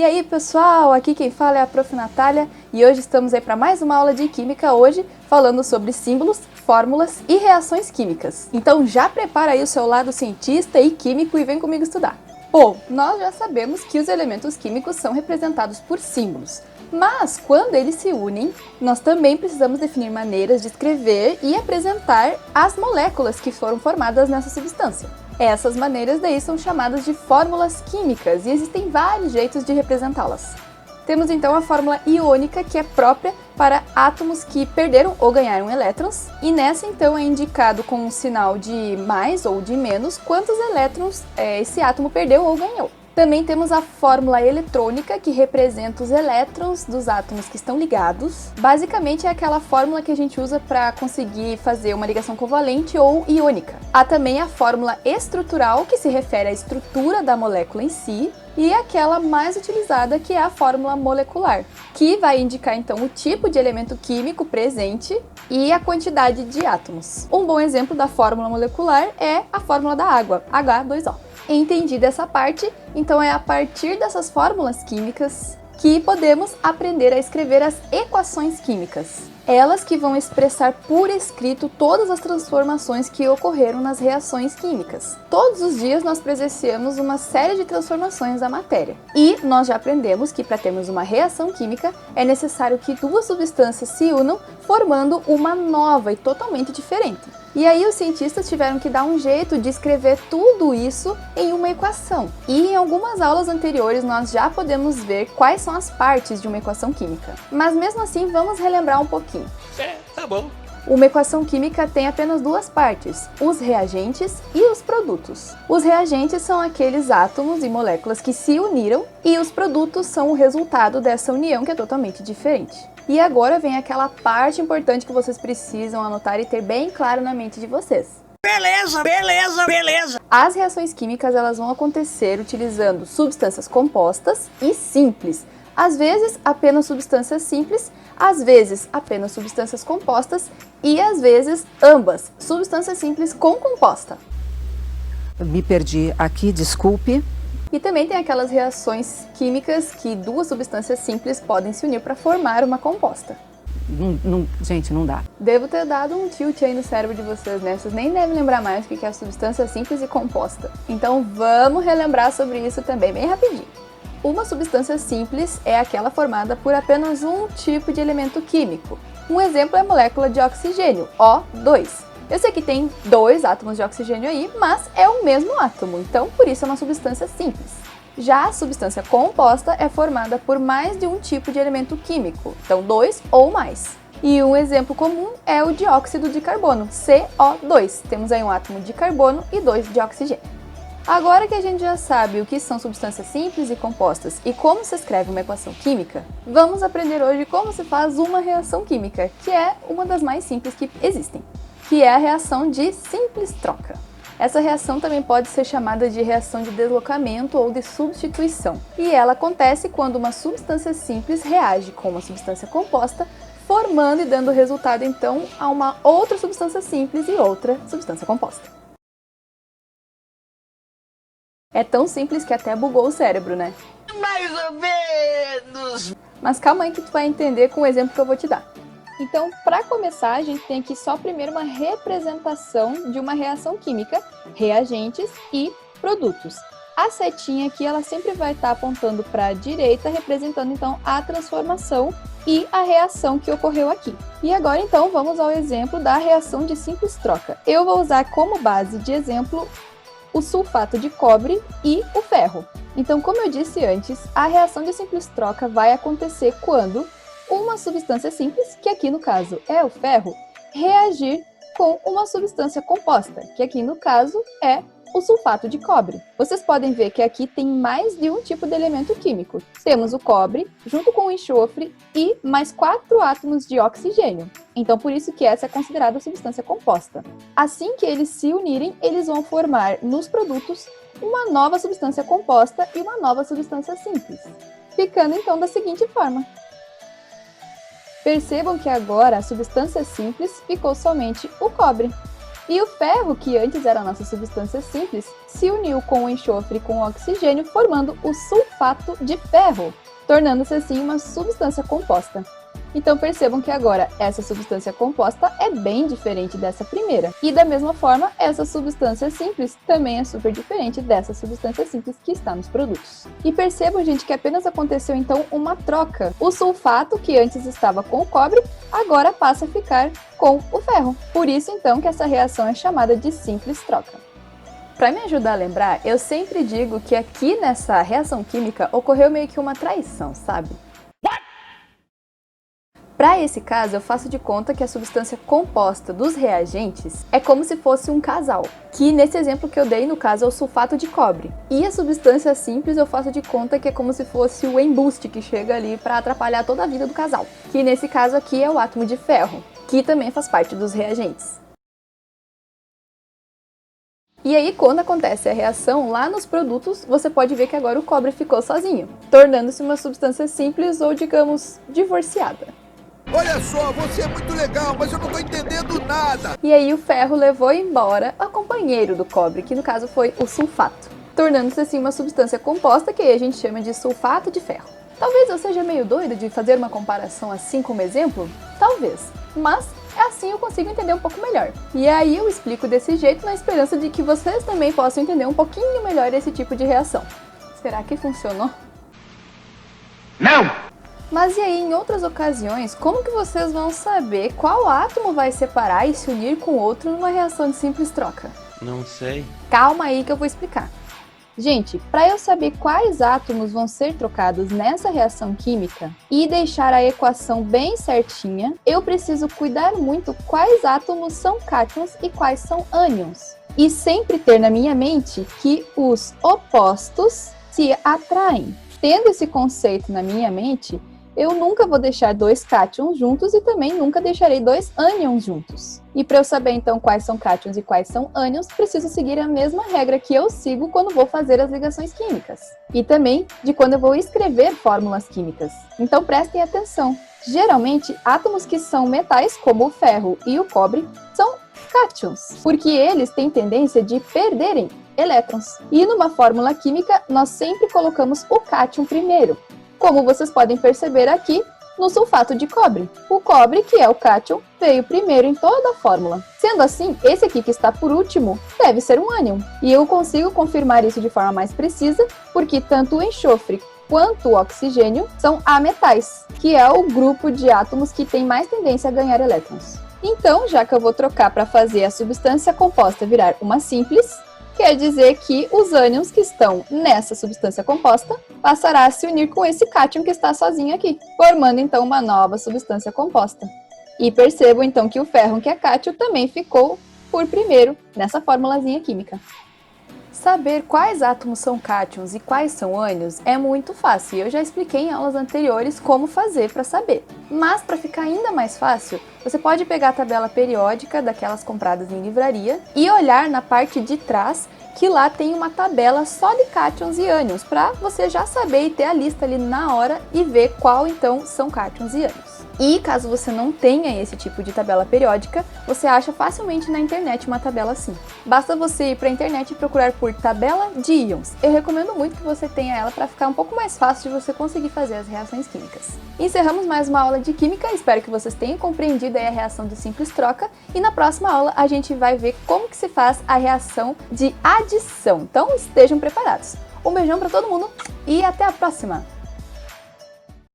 E aí pessoal, aqui quem fala é a Prof. Natália e hoje estamos aí para mais uma aula de Química, hoje falando sobre símbolos, fórmulas e reações químicas. Então já prepara aí o seu lado cientista e químico e vem comigo estudar. Bom, nós já sabemos que os elementos químicos são representados por símbolos, mas quando eles se unem, nós também precisamos definir maneiras de escrever e apresentar as moléculas que foram formadas nessa substância. Essas maneiras daí são chamadas de fórmulas químicas e existem vários jeitos de representá-las. Temos então a fórmula iônica, que é própria para átomos que perderam ou ganharam elétrons, e nessa então é indicado com um sinal de mais ou de menos quantos elétrons esse átomo perdeu ou ganhou. Também temos a fórmula eletrônica, que representa os elétrons dos átomos que estão ligados. Basicamente é aquela fórmula que a gente usa para conseguir fazer uma ligação covalente ou iônica. Há também a fórmula estrutural, que se refere à estrutura da molécula em si, e aquela mais utilizada, que é a fórmula molecular, que vai indicar então o tipo de elemento químico presente e a quantidade de átomos. Um bom exemplo da fórmula molecular é a fórmula da água, H2O. Entendida essa parte, então é a partir dessas fórmulas químicas que podemos aprender a escrever as equações químicas. Elas que vão expressar por escrito todas as transformações que ocorreram nas reações químicas. Todos os dias nós presenciamos uma série de transformações da matéria. E nós já aprendemos que para termos uma reação química é necessário que duas substâncias se unam, formando uma nova e totalmente diferente. E aí os cientistas tiveram que dar um jeito de escrever tudo isso em uma equação. E em algumas aulas anteriores nós já podemos ver quais são as partes de uma equação química. Mas mesmo assim vamos relembrar um pouquinho. Tá bom. Uma equação química tem apenas duas partes, os reagentes e os produtos. Os reagentes são aqueles átomos e moléculas que se uniram e os produtos são o resultado dessa união, que é totalmente diferente. E agora vem aquela parte importante que vocês precisam anotar e ter bem claro na mente de vocês. Beleza! As reações químicas elas vão acontecer utilizando substâncias compostas e simples. Às vezes apenas substâncias simples, às vezes apenas substâncias compostas e às vezes ambas, substância simples com composta. Me perdi aqui, desculpe. E também tem aquelas reações químicas que duas substâncias simples podem se unir para formar uma composta. Gente, não dá. Devo ter dado um tilt aí no cérebro de vocês, né? Vocês nem devem lembrar mais o que é substância simples e composta. Então vamos relembrar sobre isso também bem rapidinho. Uma substância simples é aquela formada por apenas um tipo de elemento químico. Um exemplo é a molécula de oxigênio, O2. Eu sei que tem dois átomos de oxigênio aí, mas é o mesmo átomo, então por isso é uma substância simples. Já a substância composta é formada por mais de um tipo de elemento químico, então dois ou mais. E um exemplo comum é o dióxido de carbono, CO2. Temos aí um átomo de carbono e dois de oxigênio. Agora que a gente já sabe o que são substâncias simples e compostas e como se escreve uma equação química, vamos aprender hoje como se faz uma reação química, que é uma das mais simples que existem, que é a reação de simples troca. Essa reação também pode ser chamada de reação de deslocamento ou de substituição, e ela acontece quando uma substância simples reage com uma substância composta, formando e dando resultado então a uma outra substância simples e outra substância composta. É tão simples que até bugou o cérebro, né? Mais ou menos. Mas calma aí que tu vai entender com o exemplo que eu vou te dar. Então, para começar, a gente tem aqui só primeiro uma representação de uma reação química, reagentes e produtos. A setinha aqui, ela sempre vai estar apontando para a direita, representando então a transformação e a reação que ocorreu aqui. E agora então vamos ao exemplo da reação de simples troca. Eu vou usar como base de exemplo o sulfato de cobre e o ferro. Então, como eu disse antes, a reação de simples troca vai acontecer quando uma substância simples, que aqui no caso é o ferro, reagir com uma substância composta, que aqui no caso é o sulfato de cobre. Vocês podem ver que aqui tem mais de um tipo de elemento químico. Temos o cobre, junto com o enxofre e mais 4 átomos de oxigênio. Então, por isso que essa é considerada substância composta. Assim que eles se unirem, eles vão formar nos produtos uma nova substância composta e uma nova substância simples, ficando então da seguinte forma. Percebam que agora a substância simples ficou somente o cobre. E o ferro, que antes era a nossa substância simples, se uniu com o enxofre e com o oxigênio, formando o sulfato de ferro, tornando-se assim uma substância composta. Então percebam que agora essa substância composta é bem diferente dessa primeira. E da mesma forma, essa substância simples também é super diferente dessa substância simples que está nos produtos. E percebam, gente, que apenas aconteceu então uma troca. O sulfato, que antes estava com o cobre, agora passa a ficar com o ferro. Por isso então que essa reação é chamada de simples troca. Para me ajudar a lembrar, eu sempre digo que aqui nessa reação química ocorreu meio que uma traição, sabe? Para esse caso, eu faço de conta que a substância composta dos reagentes é como se fosse um casal, que nesse exemplo que eu dei, no caso, é o sulfato de cobre. E a substância simples eu faço de conta que é como se fosse o embuste que chega ali para atrapalhar toda a vida do casal, que nesse caso aqui é o átomo de ferro, que também faz parte dos reagentes. E aí, quando acontece a reação, lá nos produtos, você pode ver que agora o cobre ficou sozinho, tornando-se uma substância simples ou, digamos, divorciada. Olha só, você é muito legal, mas eu não tô entendendo nada. E aí o ferro levou embora o companheiro do cobre, que no caso foi o sulfato, tornando-se assim uma substância composta que a gente chama de sulfato de ferro. Talvez eu seja meio doida de fazer uma comparação assim como exemplo, talvez, mas assim eu consigo entender um pouco melhor. E aí eu explico desse jeito na esperança de que vocês também possam entender um pouquinho melhor esse tipo de reação. Será que funcionou? Não! Mas e aí, em outras ocasiões, como que vocês vão saber qual átomo vai separar e se unir com outro numa reação de simples troca? Não sei. Calma aí que eu vou explicar. Gente, para eu saber quais átomos vão ser trocados nessa reação química e deixar a equação bem certinha, eu preciso cuidar muito quais átomos são cátions e quais são ânions. E sempre ter na minha mente que os opostos se atraem. Tendo esse conceito na minha mente, eu nunca vou deixar dois cátions juntos e também nunca deixarei dois ânions juntos. E para eu saber então quais são cátions e quais são ânions, preciso seguir a mesma regra que eu sigo quando vou fazer as ligações químicas. E também de quando eu vou escrever fórmulas químicas. Então prestem atenção. Geralmente, átomos que são metais, como o ferro e o cobre, são cátions, porque eles têm tendência de perderem elétrons. E numa fórmula química, nós sempre colocamos o cátion primeiro. Como vocês podem perceber aqui no sulfato de cobre. O cobre, que é o cátion, veio primeiro em toda a fórmula. Sendo assim, esse aqui que está por último deve ser um ânion. E eu consigo confirmar isso de forma mais precisa, porque tanto o enxofre quanto o oxigênio são ametais, que é o grupo de átomos que tem mais tendência a ganhar elétrons. Então, já que eu vou trocar para fazer a substância composta virar uma simples, quer dizer que os ânions que estão nessa substância composta passará a se unir com esse cátion que está sozinho aqui, formando então uma nova substância composta. E percebam então que o ferro, que é cátion, também ficou por primeiro nessa formulazinha química. Saber quais átomos são cátions e quais são ânions é muito fácil, eu já expliquei em aulas anteriores como fazer para saber. Mas para ficar ainda mais fácil, você pode pegar a tabela periódica daquelas compradas em livraria e olhar na parte de trás que lá tem uma tabela só de cátions e ânions, para você já saber e ter a lista ali na hora e ver qual então são cátions e ânions. E caso você não tenha esse tipo de tabela periódica, você acha facilmente na internet uma tabela assim. Basta você ir para a internet e procurar por tabela de íons. Eu recomendo muito que você tenha ela para ficar um pouco mais fácil de você conseguir fazer as reações químicas. Encerramos mais uma aula de química, espero que vocês tenham compreendido aí a reação de simples troca e na próxima aula a gente vai ver como que se faz a reação de adição. Então estejam preparados. Um beijão para todo mundo e até a próxima!